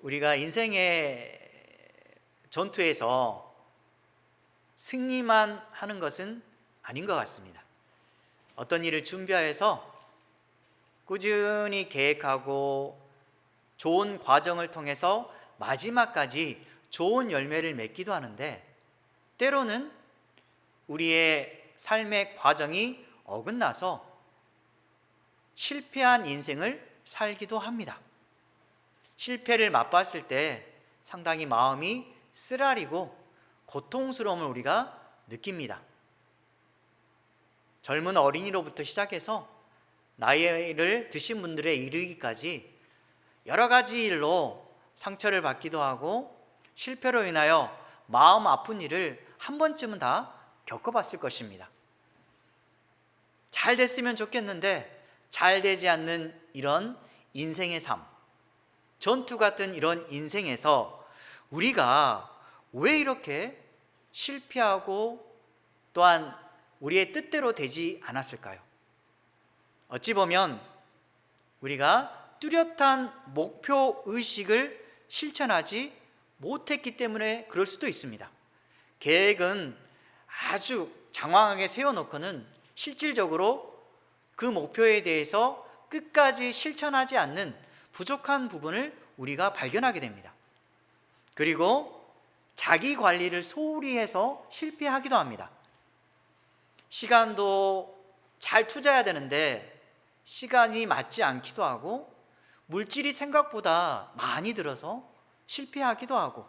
우리가 인생의 전투에서 승리만 하는 것은 아닌 것 같습니다. 어떤 일을 준비해서 꾸준히 계획하고 좋은 과정을 통해서 마지막까지 좋은 열매를 맺기도 하는데, 때로는 우리의 삶의 과정이 어긋나서 실패한 인생을 살기도 합니다. 실패를 맛봤을 때 상당히 마음이 쓰라리고 고통스러움을 우리가 느낍니다. 젊은 어린이로부터 시작해서 나이를 드신 분들에 이르기까지 여러 가지 일로 상처를 받기도 하고 실패로 인하여 마음 아픈 일을 한 번쯤은 다 겪어봤을 것입니다. 잘 됐으면 좋겠는데 잘 되지 않는 이런 인생의 삶, 전투 같은 이런 인생에서 우리가 왜 이렇게 실패하고 또한 우리의 뜻대로 되지 않았을까요? 어찌 보면 우리가 뚜렷한 목표 의식을 실천하지 못했기 때문에 그럴 수도 있습니다. 계획은 아주 장황하게 세워놓고는 실질적으로 그 목표에 대해서 끝까지 실천하지 않는 부족한 부분을 우리가 발견하게 됩니다. 그리고 자기 관리를 소홀히 해서 실패하기도 합니다. 시간도 잘 투자해야 되는데 시간이 맞지 않기도 하고, 물질이 생각보다 많이 들어서 실패하기도 하고,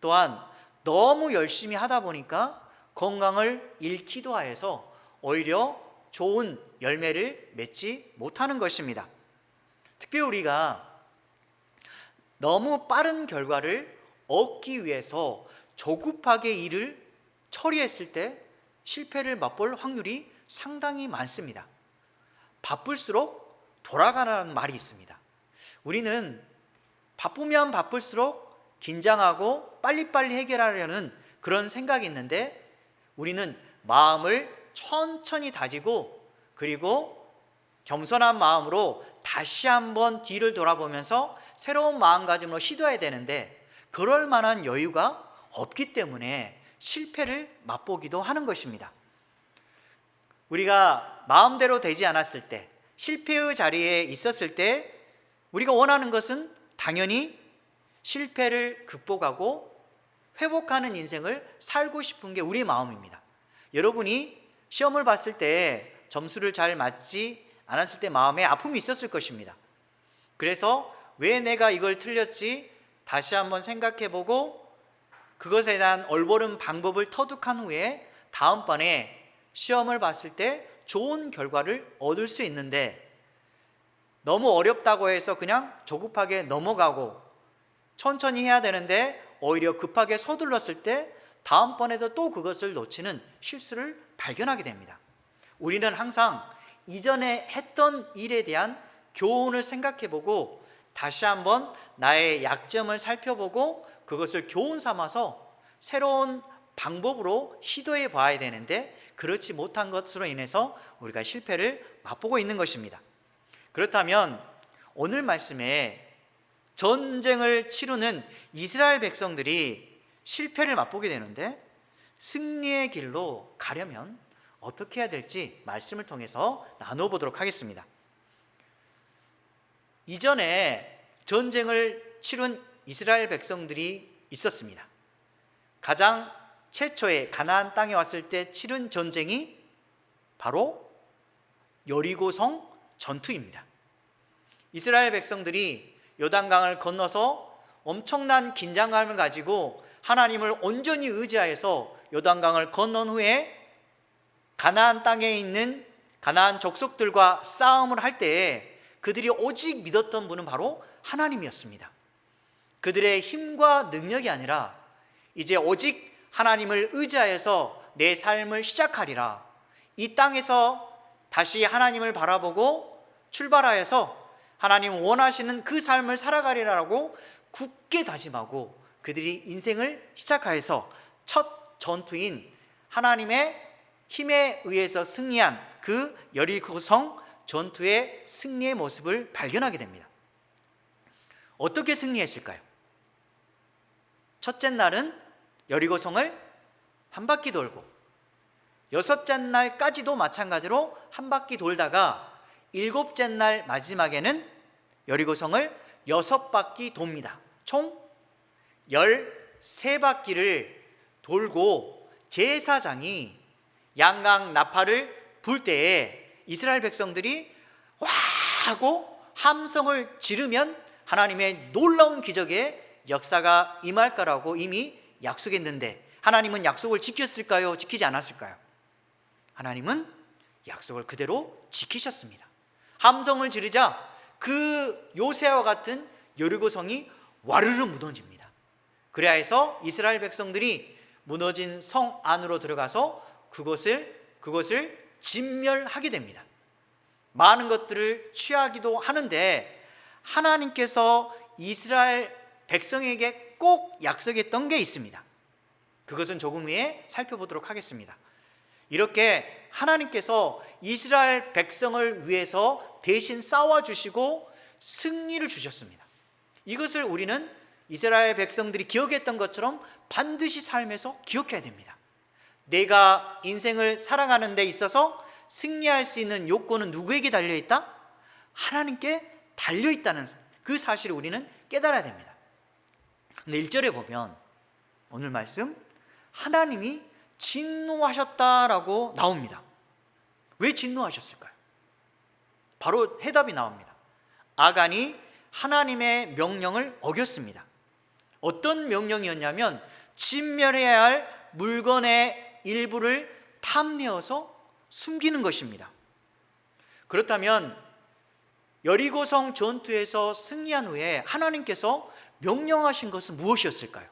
또한 너무 열심히 하다 보니까 건강을 잃기도 해서 오히려 좋은 열매를 맺지 못하는 것입니다. 특별히 우리가 너무 빠른 결과를 얻기 위해서 조급하게 일을 처리했을 때 실패를 맛볼 확률이 상당히 많습니다. 바쁠수록 돌아가라는 말이 있습니다. 우리는 바쁘면 바쁠수록 긴장하고 빨리빨리 해결하려는 그런 생각이 있는데, 우리는 마음을 천천히 다지고 그리고 겸손한 마음으로 다시 한번 뒤를 돌아보면서 새로운 마음가짐으로 시도해야 되는데, 그럴 만한 여유가 없기 때문에 실패를 맛보기도 하는 것입니다. 우리가 마음대로 되지 않았을 때, 실패의 자리에 있었을 때 우리가 원하는 것은 당연히 실패를 극복하고 회복하는 인생을 살고 싶은 게 우리의 마음입니다. 여러분이 시험을 봤을 때 점수를 잘 맞지 않았을 때 마음에 아픔이 있었을 것입니다. 그래서 왜 내가 이걸 틀렸지 다시 한번 생각해보고 그것에 대한 올바른 방법을 터득한 후에 다음번에 시험을 봤을 때 좋은 결과를 얻을 수 있는데, 너무 어렵다고 해서 그냥 조급하게 넘어가고 천천히 해야 되는데 오히려 급하게 서둘렀을 때 다음번에도 또 그것을 놓치는 실수를 발견하게 됩니다. 우리는 항상 이전에 했던 일에 대한 교훈을 생각해보고 다시 한번 나의 약점을 살펴보고 그것을 교훈 삼아서 새로운 방법으로 시도해 봐야 되는데, 그렇지 못한 것으로 인해서 우리가 실패를 맛보고 있는 것입니다. 그렇다면 오늘 말씀에 전쟁을 치르는 이스라엘 백성들이 실패를 맛보게 되는데, 승리의 길로 가려면 어떻게 해야 될지 말씀을 통해서 나눠보도록 하겠습니다. 이전에 전쟁을 치른 이스라엘 백성들이 있었습니다. 가장 최초의 가나안 땅에 왔을 때 치른 전쟁이 바로 여리고성 전투입니다. 이스라엘 백성들이 요단강을 건너서 엄청난 긴장감을 가지고 하나님을 온전히 의지하여서 요단강을 건넌 후에 가나안 땅에 있는 가나안 족속들과 싸움을 할 때에 그들이 오직 믿었던 분은 바로 하나님이었습니다. 그들의 힘과 능력이 아니라 이제 오직 하나님을 의지하여서 내 삶을 시작하리라, 이 땅에서 다시 하나님을 바라보고 출발하여서 하나님 원하시는 그 삶을 살아가리라고 굳게 다짐하고 그들이 인생을 시작하여서 첫 전투인 하나님의 힘에 의해서 승리한 그 여리고성 전투의 승리의 모습을 발견하게 됩니다. 어떻게 승리했을까요? 첫째 날은 여리고성을 한 바퀴 돌고, 여섯째 날까지도 마찬가지로 한 바퀴 돌다가 일곱째 날 마지막에는 여리고성을 6바퀴 돕니다. 총 13바퀴를 돌고 제사장이 양강 나팔을 불 때에 이스라엘 백성들이 와 하고 함성을 지르면 하나님의 놀라운 기적의 역사가 임할 거라고 이미 약속했는데, 하나님은 약속을 지켰을까요? 지키지 않았을까요? 하나님은 약속을 그대로 지키셨습니다. 함성을 지르자 그 요새와 같은 여리고성이 와르르 무너집니다. 그래야 해서 이스라엘 백성들이 무너진 성 안으로 들어가서 그것을 진멸하게 됩니다. 많은 것들을 취하기도 하는데, 하나님께서 이스라엘 백성에게 꼭 약속했던 게 있습니다. 그것은 조금 후에 살펴보도록 하겠습니다. 이렇게 하나님께서 이스라엘 백성을 위해서 대신 싸워주시고 승리를 주셨습니다. 이것을 우리는 이스라엘 백성들이 기억했던 것처럼 반드시 삶에서 기억해야 됩니다. 내가 인생을 살아가는 데 있어서 승리할 수 있는 요건은 누구에게 달려있다? 하나님께 달려있다는 그 사실을 우리는 깨달아야 됩니다. 근데 1절에 보면 오늘 말씀, 하나님이 진노하셨다라고 나옵니다. 왜 진노하셨을까요? 바로 해답이 나옵니다. 아간이 하나님의 명령을 어겼습니다. 어떤 명령이었냐면 진멸해야 할 물건의 일부를 탐내어서 숨기는 것입니다. 그렇다면 여리고성 전투에서 승리한 후에 하나님께서 명령하신 것은 무엇이었을까요?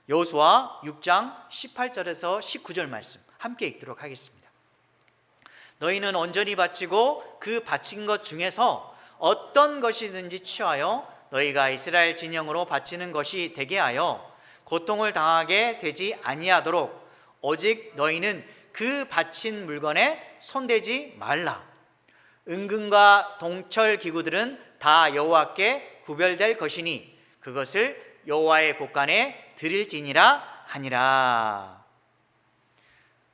여호수아 6장 18절에서 19절 말씀 함께 읽도록 하겠습니다. 너희는 온전히 바치고 그 바친 것 중에서 어떤 것이든지 취하여 너희가 이스라엘 진영으로 바치는 것이 되게 하여 고통을 당하게 되지 아니하도록 오직 너희는 그 바친 물건에 손대지 말라. 은금과 동철 기구들은 다 여호와께 구별될 것이니 그것을 여호와의 곳간에 드릴지니라 하니라.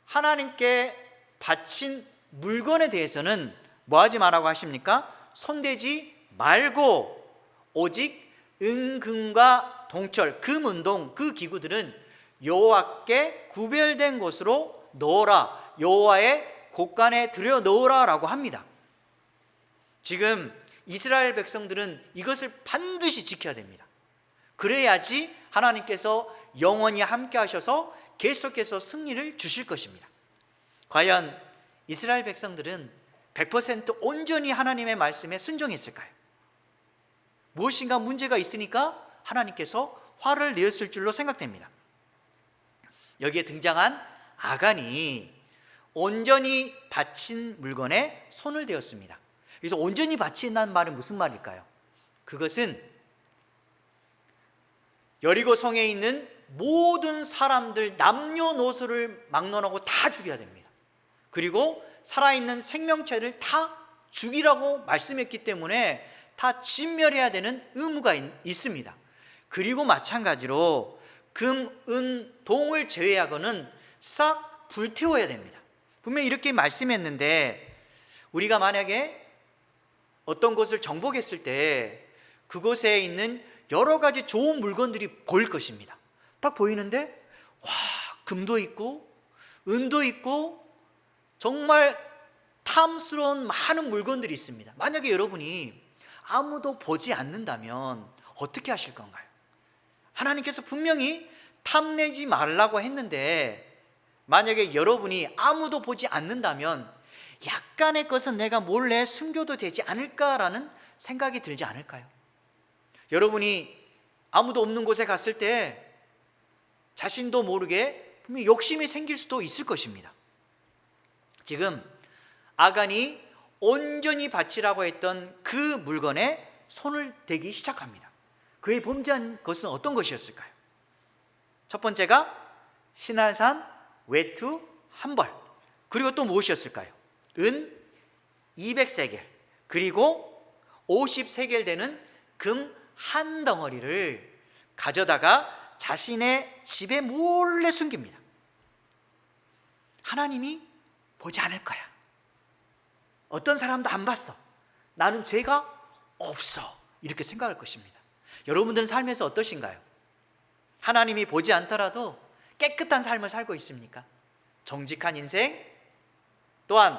하나님께 바친 물건에 대해서는 뭐 하지 말라고 하십니까? 손대지 말고 오직 은금과 동철, 금은동, 그 기구들은 여호와께 구별된 곳으로 넣어라, 여호와의 곳간에 들여 넣어라 라고 합니다. 지금 이스라엘 백성들은 이것을 반드시 지켜야 됩니다. 그래야지 하나님께서 영원히 함께 하셔서 계속해서 승리를 주실 것입니다. 과연 이스라엘 백성들은 100% 온전히 하나님의 말씀에 순종했을까요? 무엇인가 문제가 있으니까 하나님께서 화를 내었을 줄로 생각됩니다. 여기에 등장한 아간이 온전히 바친 물건에 손을 대었습니다. 그래서 온전히 바친다는 말은 무슨 말일까요? 그것은 여리고 성에 있는 모든 사람들 남녀노소를 막론하고 다 죽여야 됩니다. 그리고 살아있는 생명체를 다 죽이라고 말씀했기 때문에 다 진멸해야 되는 의무가 있습니다. 그리고 마찬가지로 금, 은, 동을 제외하고는 싹 불태워야 됩니다. 분명히 이렇게 말씀했는데, 우리가 만약에 어떤 곳을 정복했을 때 그곳에 있는 여러 가지 좋은 물건들이 보일 것입니다. 딱 보이는데 와, 금도 있고 은도 있고 정말 탐스러운 많은 물건들이 있습니다. 만약에 여러분이 아무도 보지 않는다면 어떻게 하실 건가요? 하나님께서 분명히 탐내지 말라고 했는데, 만약에 여러분이 아무도 보지 않는다면 약간의 것은 내가 몰래 숨겨도 되지 않을까라는 생각이 들지 않을까요? 여러분이 아무도 없는 곳에 갔을 때 자신도 모르게 분명히 욕심이 생길 수도 있을 것입니다. 지금 아간이 온전히 바치라고 했던 그 물건에 손을 대기 시작합니다. 그의 범죄한 것은 어떤 것이었을까요? 첫 번째가 시날산 외투 한 벌, 그리고 또 무엇이었을까요? 은 200세겔, 그리고 50세겔 되는 금 한 덩어리를 가져다가 자신의 집에 몰래 숨깁니다. 하나님이 보지 않을 거야. 어떤 사람도 안 봤어. 나는 죄가 없어. 이렇게 생각할 것입니다. 여러분들은 삶에서 어떠신가요? 하나님이 보지 않더라도 깨끗한 삶을 살고 있습니까? 정직한 인생? 또한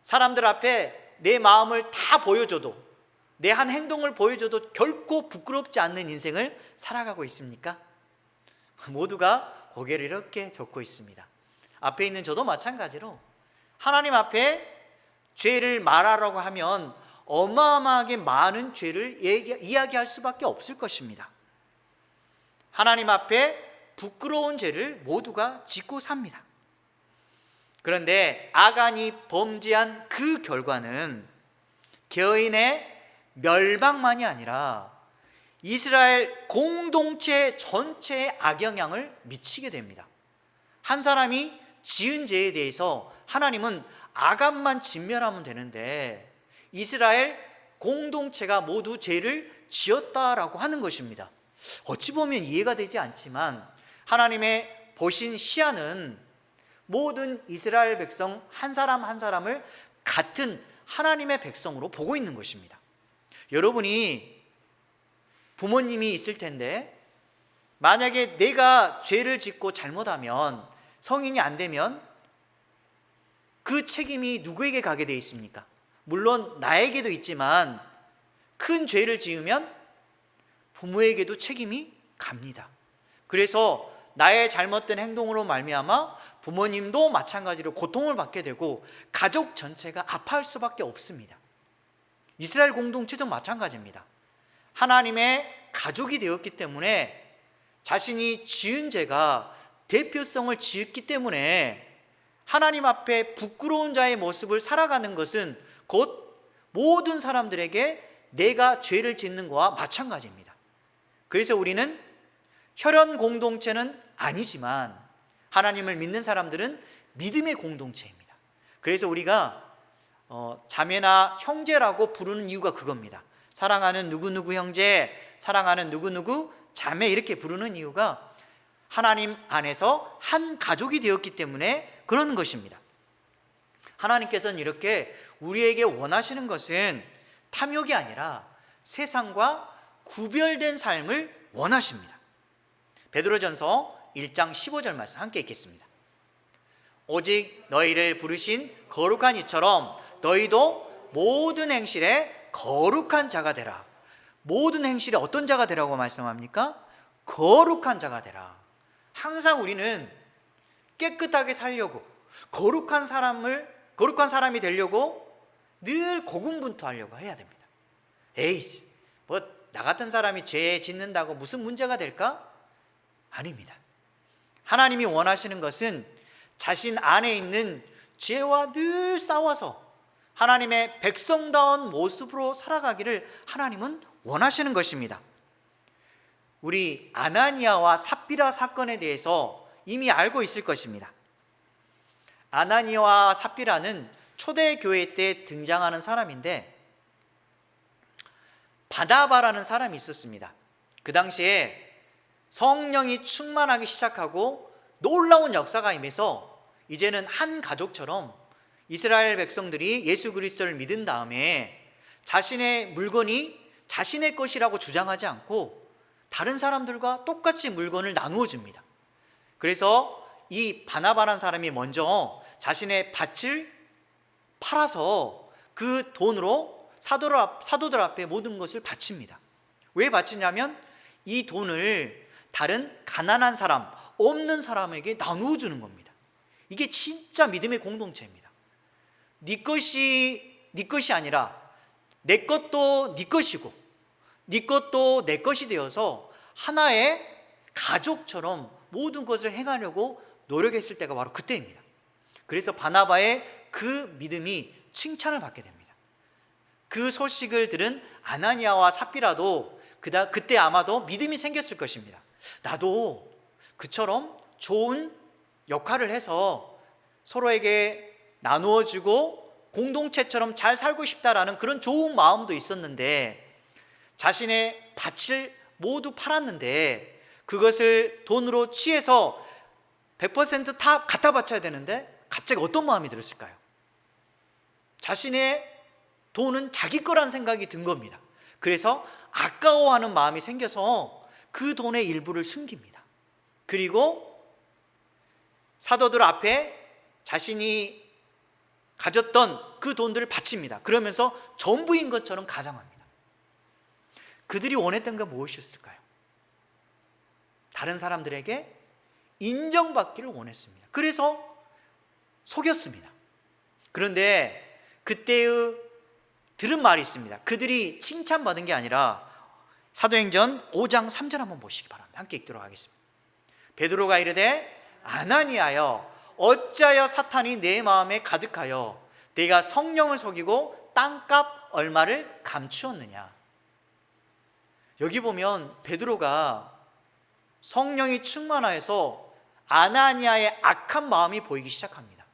사람들 앞에 내 마음을 다 보여줘도, 내 한 행동을 보여줘도 결코 부끄럽지 않는 인생을 살아가고 있습니까? 모두가 고개를 이렇게 젓고 있습니다. 앞에 있는 저도 마찬가지로 하나님 앞에 죄를 말하라고 하면 어마어마하게 많은 죄를 이야기할 수밖에 없을 것입니다. 하나님 앞에 부끄러운 죄를 모두가 짓고 삽니다. 그런데 아간이 범죄한 그 결과는 개인의 멸망만이 아니라 이스라엘 공동체 전체에 악영향을 미치게 됩니다. 한 사람이 지은 죄에 대해서 하나님은 아간만 진멸하면 되는데 이스라엘 공동체가 모두 죄를 지었다라고 하는 것입니다. 어찌 보면 이해가 되지 않지만 하나님의 보신 시야는 모든 이스라엘 백성 한 사람 한 사람을 같은 하나님의 백성으로 보고 있는 것입니다. 여러분이 부모님이 있을 텐데 만약에 내가 죄를 짓고 잘못하면 성인이 안 되면 그 책임이 누구에게 가게 되어 있습니까? 물론 나에게도 있지만 큰 죄를 지으면 부모에게도 책임이 갑니다. 그래서 나의 잘못된 행동으로 말미암아 부모님도 마찬가지로 고통을 받게 되고 가족 전체가 아파할 수밖에 없습니다. 이스라엘 공동체도 마찬가지입니다. 하나님의 가족이 되었기 때문에 자신이 지은 죄가 대표성을 지었기 때문에 하나님 앞에 부끄러운 자의 모습을 살아가는 것은 곧 모든 사람들에게 내가 죄를 짓는 것과 마찬가지입니다. 그래서 우리는 혈연 공동체는 아니지만 하나님을 믿는 사람들은 믿음의 공동체입니다. 그래서 우리가 자매나 형제라고 부르는 이유가 그겁니다. 사랑하는 누구누구 형제, 사랑하는 누구누구 자매 이렇게 부르는 이유가 하나님 안에서 한 가족이 되었기 때문에 그런 것입니다. 하나님께서는 이렇게 우리에게 원하시는 것은 탐욕이 아니라 세상과 구별된 삶을 원하십니다. 베드로전서 1장 15절 말씀 함께 읽겠습니다. 오직 너희를 부르신 거룩한 이처럼 너희도 모든 행실에 거룩한 자가 되라. 모든 행실에 어떤 자가 되라고 말씀합니까? 거룩한 자가 되라. 항상 우리는 깨끗하게 살려고 거룩한 사람이 되려고 늘 고군분투하려고 해야 됩니다. 에이씨, 뭐 나 같은 사람이 죄 짓는다고 무슨 문제가 될까? 아닙니다. 하나님이 원하시는 것은 자신 안에 있는 죄와 늘 싸워서 하나님의 백성다운 모습으로 살아가기를 하나님은 원하시는 것입니다. 우리 아나니아와 삽비라 사건에 대해서 이미 알고 있을 것입니다. 아나니아와 삽비라는 초대교회 때 등장하는 사람인데 바나바라는 사람이 있었습니다. 그 당시에 성령이 충만하기 시작하고 놀라운 역사가 임해서 이제는 한 가족처럼 이스라엘 백성들이 예수 그리스도를 믿은 다음에 자신의 물건이 자신의 것이라고 주장하지 않고 다른 사람들과 똑같이 물건을 나누어 줍니다. 그래서 이 바나바라는 사람이 먼저 자신의 밭을 팔아서 그 돈으로 사도들 앞에 모든 것을 바칩니다. 왜 바치냐면 이 돈을 다른 가난한 사람, 없는 사람에게 나누어 주는 겁니다. 이게 진짜 믿음의 공동체입니다. 네 것이 아니라 내 것도 네 것이고 네 것도 내 것이 되어서 하나의 가족처럼 모든 것을 행하려고 노력했을 때가 바로 그때입니다. 그래서 바나바의 그 믿음이 칭찬을 받게 됩니다. 그 소식을 들은 아나니아와 삽비라도 그때 아마도 믿음이 생겼을 것입니다. 나도 그처럼 좋은 역할을 해서 서로에게 나누어주고 공동체처럼 잘 살고 싶다라는 그런 좋은 마음도 있었는데 자신의 밭을 모두 팔았는데 그것을 돈으로 취해서 100%다 갖다 바쳐야 되는데 갑자기 어떤 마음이 들었을까요? 자신의 돈은 자기 거란 생각이 든 겁니다. 그래서 아까워하는 마음이 생겨서 그 돈의 일부를 숨깁니다. 그리고 사도들 앞에 자신이 가졌던 그 돈들을 바칩니다. 그러면서 전부인 것처럼 가장합니다. 그들이 원했던 건 무엇이었을까요? 다른 사람들에게 인정받기를 원했습니다. 그래서 속였습니다. 그런데 그때의 들은 말이 있습니다. 그들이 칭찬받은 게 아니라 사도행전 5장 3절 한번 보시기 바랍니다. 함께 읽도록 하겠습니다. 베드로가 이르되 아나니아여 어찌하여 사탄이 내 마음에 가득하여 내가 성령을 속이고 땅값 얼마를 감추었느냐. 여기 보면 베드로가 성령이 충만하여서 아나니아의 악한 마음이 보이기 시작합니다.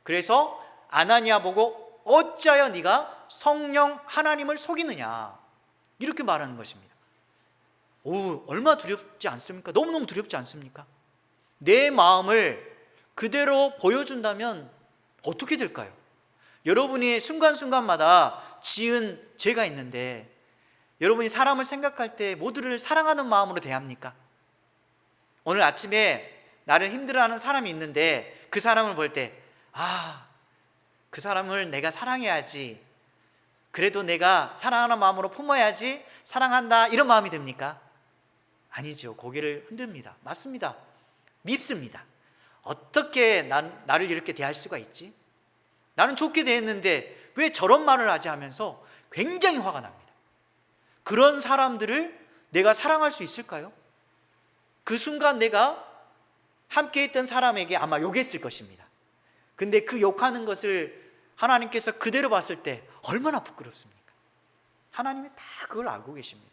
그래서 아나니아 보고 어찌하여 네가 성령 하나님을 속이느냐 이렇게 말하는 것입니다. 오, 얼마나 두렵지 않습니까? 너무너무 두렵지 않습니까? 내 마음을 그대로 보여준다면 어떻게 될까요? 여러분이 순간순간마다 지은 죄가 있는데 여러분이 사람을 생각할 때 모두를 사랑하는 마음으로 대합니까? 오늘 아침에 나를 힘들어하는 사람이 있는데 그 사람을 볼 때 그 사람을 내가 사랑해야지, 그래도 내가 사랑하는 마음으로 품어야지, 사랑한다 이런 마음이 듭니까? 아니죠. 고개를 흔듭니다. 맞습니다. 밉습니다. 어떻게 나를 이렇게 대할 수가 있지? 나는 좋게 대했는데 왜 저런 말을 하지 하면서 굉장히 화가 납니다. 그런 사람들을 내가 사랑할 수 있을까요? 그 순간 내가 함께 있던 사람에게 아마 욕했을 것입니다. 근데 그 욕하는 것을 하나님께서 그대로 봤을 때 얼마나 부끄럽습니까? 하나님이 다 그걸 알고 계십니다.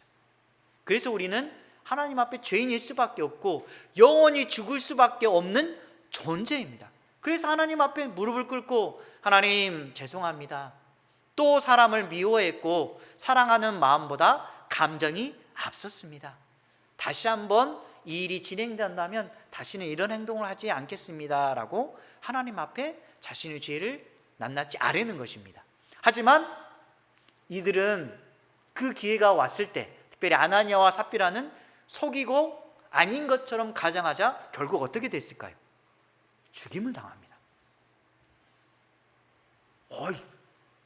그래서 우리는 하나님 앞에 죄인일 수밖에 없고 영원히 죽을 수밖에 없는 존재입니다. 그래서 하나님 앞에 무릎을 꿇고 하나님 죄송합니다. 또 사람을 미워했고 사랑하는 마음보다 감정이 앞섰습니다. 다시 한번 이 일이 진행된다면 다시는 이런 행동을 하지 않겠습니다 라고 하나님 앞에 자신의 죄를 낱낱이 아뢰는 것입니다. 하지만 이들은 그 기회가 왔을 때, 특별히 아나니아와 삽비라는 속이고 아닌 것처럼 가장하자 결국 어떻게 됐을까요? 죽임을 당합니다.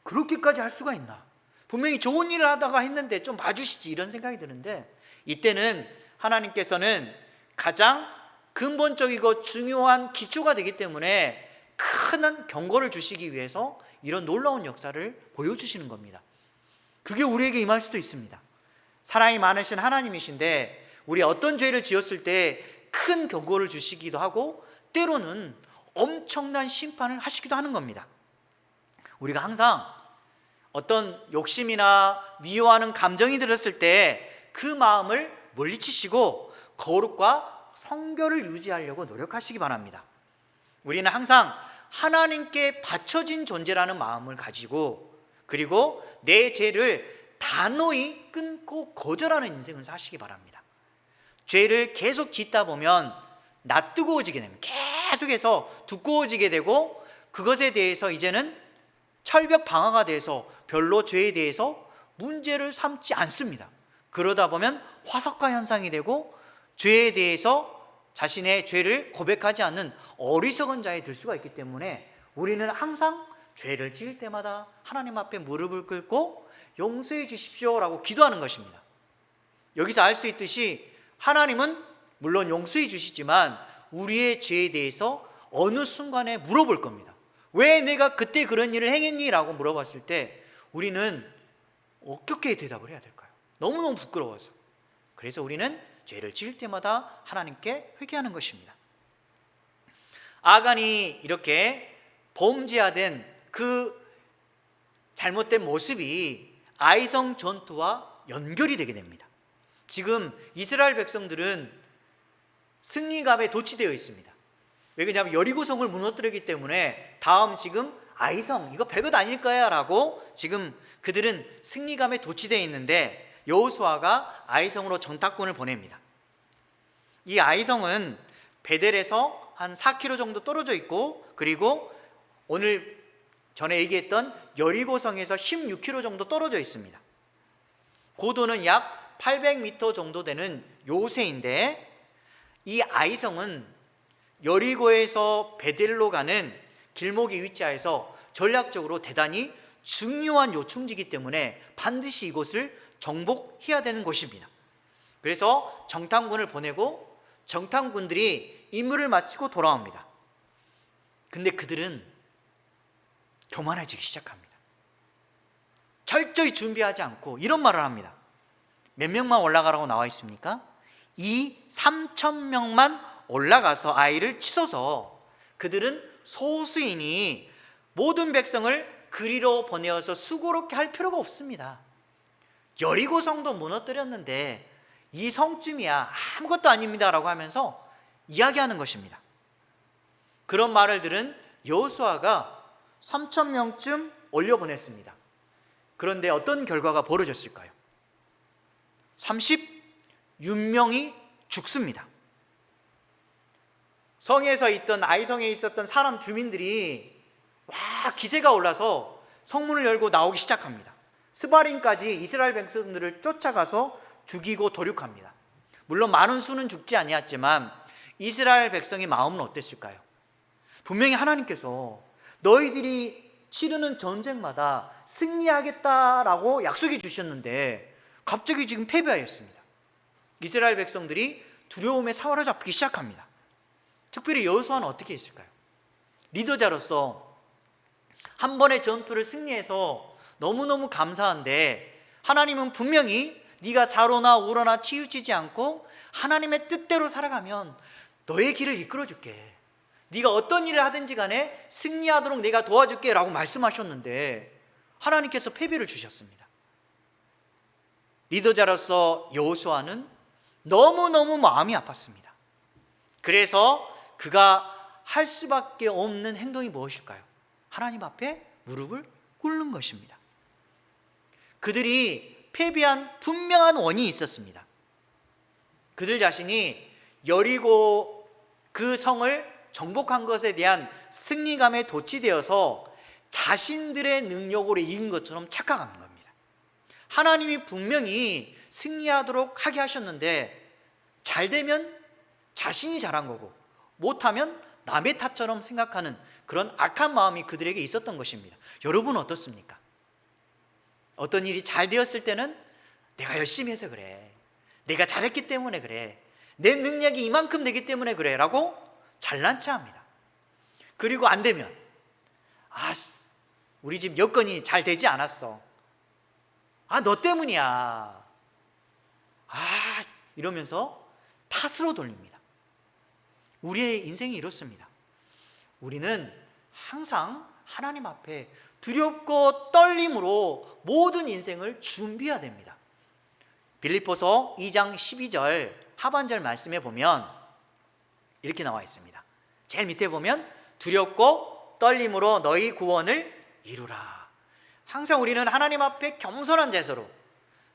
그렇게까지 할 수가 있나? 분명히 좋은 일을 하다가 했는데 좀 봐주시지 이런 생각이 드는데, 이때는 하나님께서는 가장 근본적이고 중요한 기초가 되기 때문에 큰 경고를 주시기 위해서 이런 놀라운 역사를 보여주시는 겁니다. 그게 우리에게 임할 수도 있습니다. 사랑이 많으신 하나님이신데 우리 어떤 죄를 지었을 때 큰 경고를 주시기도 하고 때로는 엄청난 심판을 하시기도 하는 겁니다. 우리가 항상 어떤 욕심이나 미워하는 감정이 들었을 때 그 마음을 물리치시고 거룩과 성결을 유지하려고 노력하시기 바랍니다. 우리는 항상 하나님께 바쳐진 존재라는 마음을 가지고, 그리고 내 죄를 단호히 끊고 거절하는 인생을 사시기 바랍니다. 죄를 계속 짓다 보면 낯뜨거워지게 됩니다. 계속해서 두꺼워지게 되고 그것에 대해서 이제는 철벽 방어가 돼서 별로 죄에 대해서 문제를 삼지 않습니다. 그러다 보면 화석화 현상이 되고 죄에 대해서 자신의 죄를 고백하지 않는 어리석은 자에 들 수가 있기 때문에 우리는 항상 죄를 지을 때마다 하나님 앞에 무릎을 꿇고 용서해 주십시오라고 기도하는 것입니다. 여기서 알 수 있듯이 하나님은 물론 용서해 주시지만 우리의 죄에 대해서 어느 순간에 물어볼 겁니다. 왜 내가 그때 그런 일을 행했니? 라고 물어봤을 때 우리는 어떻게 대답을 해야 될까요? 너무너무 부끄러워서. 그래서 우리는 죄를 지을 때마다 하나님께 회개하는 것입니다. 아간이 이렇게 범죄화된 그 잘못된 모습이 아이성 전투와 연결이 되게 됩니다. 지금 이스라엘 백성들은 승리감에 도취되어 있습니다. 왜냐하면 여리고성을 무너뜨렸기 때문에 다음 지금 아이성 이거 별것 아닐 거야 라고 지금 그들은 승리감에 도취되어 있는데, 여호수아가 아이성으로 정탐꾼을 보냅니다. 이 아이성은 베델에서 한 4km 정도 떨어져 있고, 그리고 오늘 전에 얘기했던 여리고성에서 16km 정도 떨어져 있습니다. 고도는 약 800m 정도 되는 요새인데, 이 아이성은 여리고에서 베델로 가는 길목에 위치해서 전략적으로 대단히 중요한 요충지이기 때문에 반드시 이곳을 정복해야 되는 곳입니다. 그래서 정탐군을 보내고 정탐군들이 임무를 마치고 돌아옵니다. 근데 그들은 교만해지기 시작합니다. 철저히 준비하지 않고 이런 말을 합니다. 몇 명만 올라가라고 나와 있습니까? 3,000명만 올라가서 아이를 치솟아 그들은 소수이니 모든 백성을 그리로 보내어서 수고롭게 할 필요가 없습니다. 여리고성도 무너뜨렸는데 이 성쯤이야 아무것도 아닙니다 라고 하면서 이야기하는 것입니다. 그런 말을 들은 여호수아가 3,000명쯤 올려보냈습니다. 그런데 어떤 결과가 벌어졌을까요? 36명이 죽습니다. 성에서 있던 아이성에 있었던 사람 주민들이 기세가 올라서 성문을 열고 나오기 시작합니다. 스바림까지 이스라엘 백성들을 쫓아가서 죽이고 도륙합니다. 물론 많은 수는 죽지 아니었지만 이스라엘 백성의 마음은 어땠을까요? 분명히 하나님께서 너희들이 치르는 전쟁마다 승리하겠다라고 약속해 주셨는데 갑자기 지금 패배하였습니다. 이스라엘 백성들이 두려움에 사로잡히기 시작합니다. 특별히 여호수아는 어떻게 했을까요? 리더자로서 한 번의 전투를 승리해서 너무너무 감사한데 하나님은 분명히 네가 좌로나 우로나 치우치지 않고 하나님의 뜻대로 살아가면 너의 길을 이끌어줄게, 네가 어떤 일을 하든지 간에 승리하도록 내가 도와줄게 라고 말씀하셨는데 하나님께서 패배를 주셨습니다. 리더자로서 여호수아는 너무너무 마음이 아팠습니다. 그래서 그가 할 수밖에 없는 행동이 무엇일까요? 하나님 앞에 무릎을 꿇는 것입니다. 그들이 패배한 분명한 원인이 있었습니다. 그들 자신이 여리고 그 성을 정복한 것에 대한 승리감에 도취되어서 자신들의 능력으로 이긴 것처럼 착각하는 겁니다. 하나님이 분명히 승리하도록 하게 하셨는데 잘 되면 자신이 잘한 거고 못하면 남의 탓처럼 생각하는 그런 악한 마음이 그들에게 있었던 것입니다. 여러분은 어떻습니까? 어떤 일이 잘 되었을 때는 내가 열심히 해서 그래, 내가 잘했기 때문에 그래, 내 능력이 이만큼 되기 때문에 그래 라고 잘난 체합니다. 그리고 안 되면 우리 집 여건이 잘 되지 않았어, 너 때문이야, 이러면서 탓으로 돌립니다. 우리의 인생이 이렇습니다. 우리는 항상 하나님 앞에 두렵고 떨림으로 모든 인생을 준비해야 됩니다. 빌립보서 2장 12절 하반절 말씀에 보면 이렇게 나와 있습니다. 제일 밑에 보면 두렵고 떨림으로 너희 구원을 이루라. 항상 우리는 하나님 앞에 겸손한 자세로,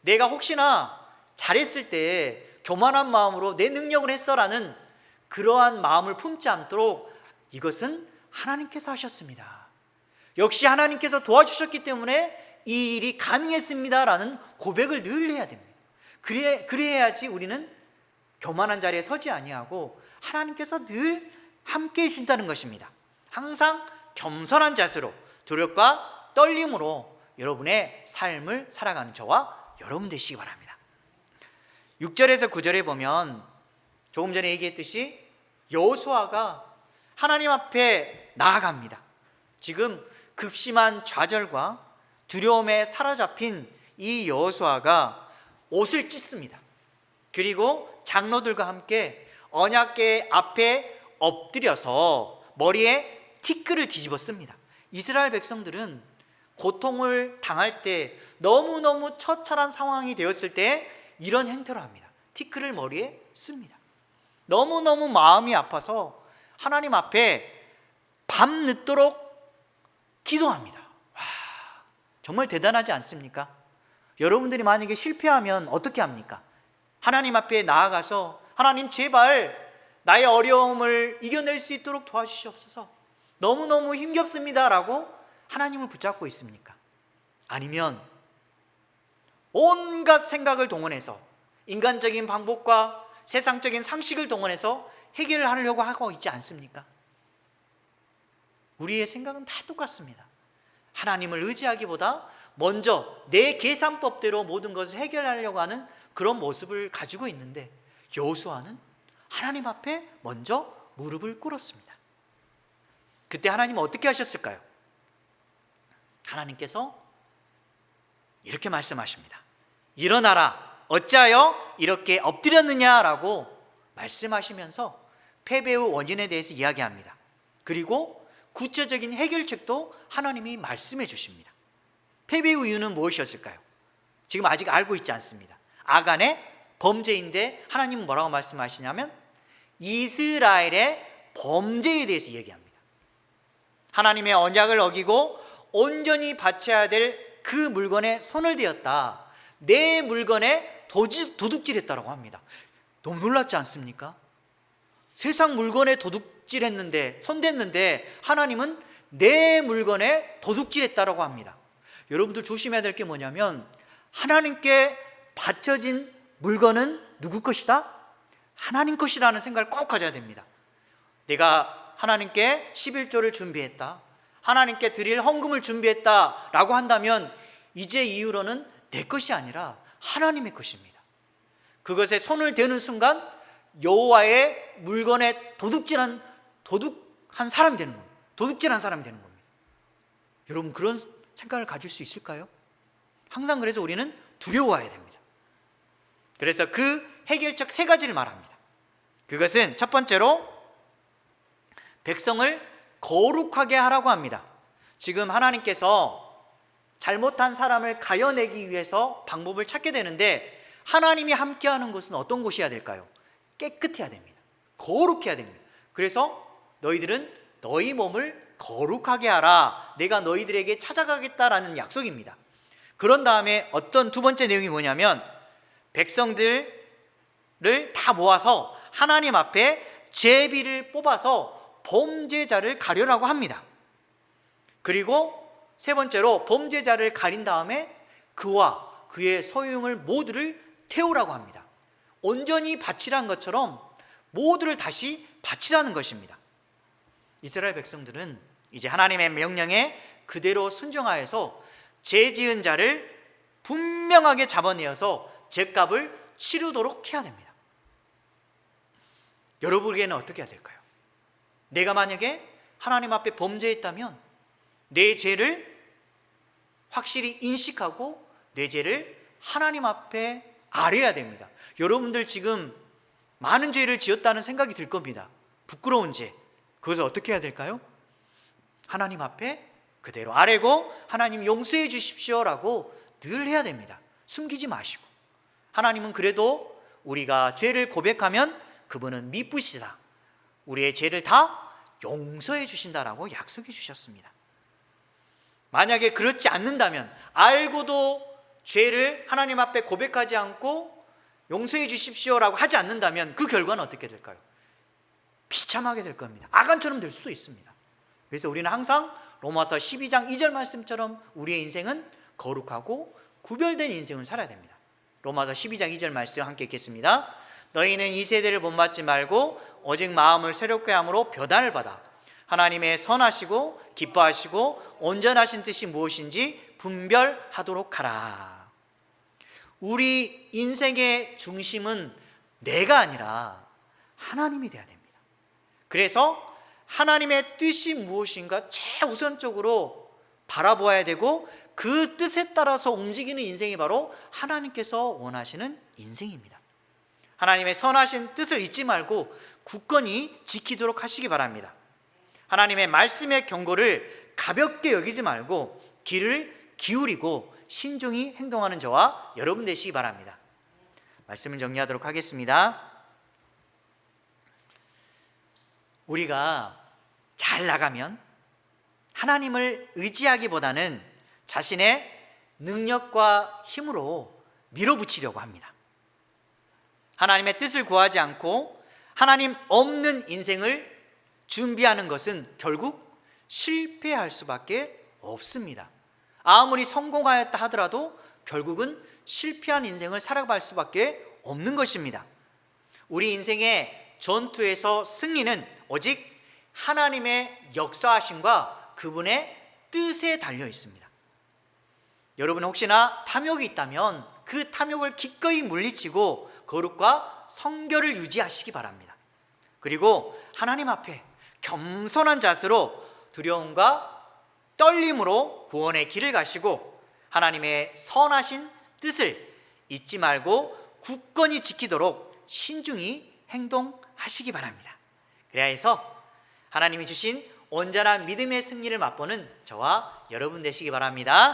내가 혹시나 잘했을 때 교만한 마음으로 내 능력을 했어라는 그러한 마음을 품지 않도록 이것은 하나님께서 하셨습니다, 역시 하나님께서 도와주셨기 때문에 이 일이 가능했습니다라는 고백을 늘 해야 됩니다. 그래야지 우리는 교만한 자리에 서지 아니하고 하나님께서 늘 함께 해준다는 것입니다. 항상 겸손한 자세로 두렵과 떨림으로 여러분의 삶을 살아가는 저와 여러분 되시기 바랍니다. 6절에서 9절에 보면 조금 전에 얘기했듯이 여호수아가 하나님 앞에 나아갑니다. 지금 극심한 좌절과 두려움에 사로잡힌 이 여호수아가 옷을 찢습니다. 그리고 장로들과 함께 언약궤 앞에 엎드려서 머리에 티끌을 뒤집어 씁니다. 이스라엘 백성들은 고통을 당할 때, 너무너무 처참한 상황이 되었을 때 이런 행태를 합니다. 티끌을 머리에 씁니다. 너무너무 마음이 아파서 하나님 앞에 밤늦도록 기도합니다. 정말 대단하지 않습니까? 여러분들이 만약에 실패하면 어떻게 합니까? 하나님 앞에 나아가서 하나님 제발 나의 어려움을 이겨낼 수 있도록 도와주시옵소서, 너무너무 힘겹습니다 라고 하나님을 붙잡고 있습니까? 아니면 온갖 생각을 동원해서 인간적인 방법과 세상적인 상식을 동원해서 해결을 하려고 하고 있지 않습니까? 우리의 생각은 다 똑같습니다. 하나님을 의지하기보다 먼저 내 계산법대로 모든 것을 해결하려고 하는 그런 모습을 가지고 있는데, 여호수아는 하나님 앞에 먼저 무릎을 꿇었습니다. 그때 하나님은 어떻게 하셨을까요? 하나님께서 이렇게 말씀하십니다. 일어나라, 어찌하여 이렇게 엎드렸느냐라고 말씀하시면서 패배의 원인에 대해서 이야기합니다. 그리고 구체적인 해결책도 하나님이 말씀해 주십니다. 패배의 이유는 무엇이었을까요? 지금 아직 알고 있지 않습니다. 아간의 범죄인데 하나님은 뭐라고 말씀하시냐면 이스라엘의 범죄에 대해서 얘기합니다. 하나님의 언약을 어기고 온전히 바쳐야 될 그 물건에 손을 대었다, 내 물건에 도둑질했다라고 합니다. 너무 놀랍지 않습니까? 세상 물건에 도둑질했는데, 손댔는데 하나님은 내 물건에 도둑질했다라고 합니다. 여러분들 조심해야 될 게 뭐냐면, 하나님께 바쳐진 물건은 누구 것이다? 하나님 것이라는 생각을 꼭 가져야 됩니다. 내가 하나님께 11조를 준비했다, 하나님께 드릴 헌금을 준비했다 라고 한다면 이제 이후로는 내 것이 아니라 하나님의 것입니다. 그것에 손을 대는 순간 여호와의 물건에 도둑질한 사람이 되는 겁니다. 도둑질한 사람이 되는 겁니다. 여러분, 그런 생각을 가질 수 있을까요? 항상 그래서 우리는 두려워해야 됩니다. 그래서 그 해결책 3가지를 말합니다. 그것은 첫 번째로 백성을 거룩하게 하라고 합니다. 지금 하나님께서 잘못한 사람을 가려내기 위해서 방법을 찾게 되는데, 하나님이 함께하는 곳은 어떤 곳이어야 될까요? 깨끗해야 됩니다. 거룩해야 됩니다. 그래서 너희들은 너희 몸을 거룩하게 하라, 내가 너희들에게 찾아가겠다라는 약속입니다. 그런 다음에 어떤 두 번째 내용이 뭐냐면, 백성들을 다 모아서 하나님 앞에 제비를 뽑아서 범죄자를 가려라고 합니다. 그리고 세 번째로 범죄자를 가린 다음에 그와 그의 소유물 모두를 태우라고 합니다. 온전히 바치란 것처럼 모두를 다시 바치라는 것입니다. 이스라엘 백성들은 이제 하나님의 명령에 그대로 순종하여서 죄 지은 자를 분명하게 잡아내어서 죄값을 치르도록 해야 됩니다. 여러분에게는 어떻게 해야 될까요? 내가 만약에 하나님 앞에 범죄했다면 내 죄를 확실히 인식하고 내 죄를 하나님 앞에 아뢰야 됩니다. 여러분들 지금 많은 죄를 지었다는 생각이 들 겁니다. 부끄러운 죄. 그것을 어떻게 해야 될까요? 하나님 앞에 그대로 아뢰고 하나님 용서해 주십시오라고 늘 해야 됩니다. 숨기지 마시고. 하나님은 그래도 우리가 죄를 고백하면 그분은 미쁘시다, 우리의 죄를 다 용서해 주신다라고 약속해 주셨습니다. 만약에 그렇지 않는다면, 알고도 죄를 하나님 앞에 고백하지 않고 용서해 주십시오라고 하지 않는다면 그 결과는 어떻게 될까요? 비참하게 될 겁니다. 아간처럼 될 수도 있습니다. 그래서 우리는 항상 로마서 12장 2절 말씀처럼 우리의 인생은 거룩하고 구별된 인생을 살아야 됩니다. 로마서 12장 2절 말씀 함께 읽겠습니다. 너희는 이 세대를 본받지 말고 오직 마음을 새롭게 함으로 변화를 받아 하나님의 선하시고 기뻐하시고 온전하신 뜻이 무엇인지 분별하도록 하라. 우리 인생의 중심은 내가 아니라 하나님이 되어야 됩니다. 그래서 하나님의 뜻이 무엇인가 최우선적으로 바라보아야 되고, 그 뜻에 따라서 움직이는 인생이 바로 하나님께서 원하시는 인생입니다. 하나님의 선하신 뜻을 잊지 말고 굳건히 지키도록 하시기 바랍니다. 하나님의 말씀의 경고를 가볍게 여기지 말고 귀를 기울이고 신중히 행동하는 저와 여러분 되시기 바랍니다. 말씀을 정리하도록 하겠습니다. 우리가 잘 나가면 하나님을 의지하기보다는 자신의 능력과 힘으로 밀어붙이려고 합니다. 하나님의 뜻을 구하지 않고 하나님 없는 인생을 준비하는 것은 결국 실패할 수밖에 없습니다. 아무리 성공하였다 하더라도 결국은 실패한 인생을 살아갈 수밖에 없는 것입니다. 우리 인생의 전투에서 승리는 오직 하나님의 역사하심과 그분의 뜻에 달려 있습니다. 여러분 혹시나 탐욕이 있다면 그 탐욕을 기꺼이 물리치고 거룩과 성결을 유지하시기 바랍니다. 그리고 하나님 앞에 겸손한 자세로 두려움과 떨림으로 구원의 길을 가시고 하나님의 선하신 뜻을 잊지 말고 굳건히 지키도록 신중히 행동하시기 바랍니다. 그래야 해서 하나님이 주신 온전한 믿음의 승리를 맛보는 저와 여러분 되시기 바랍니다.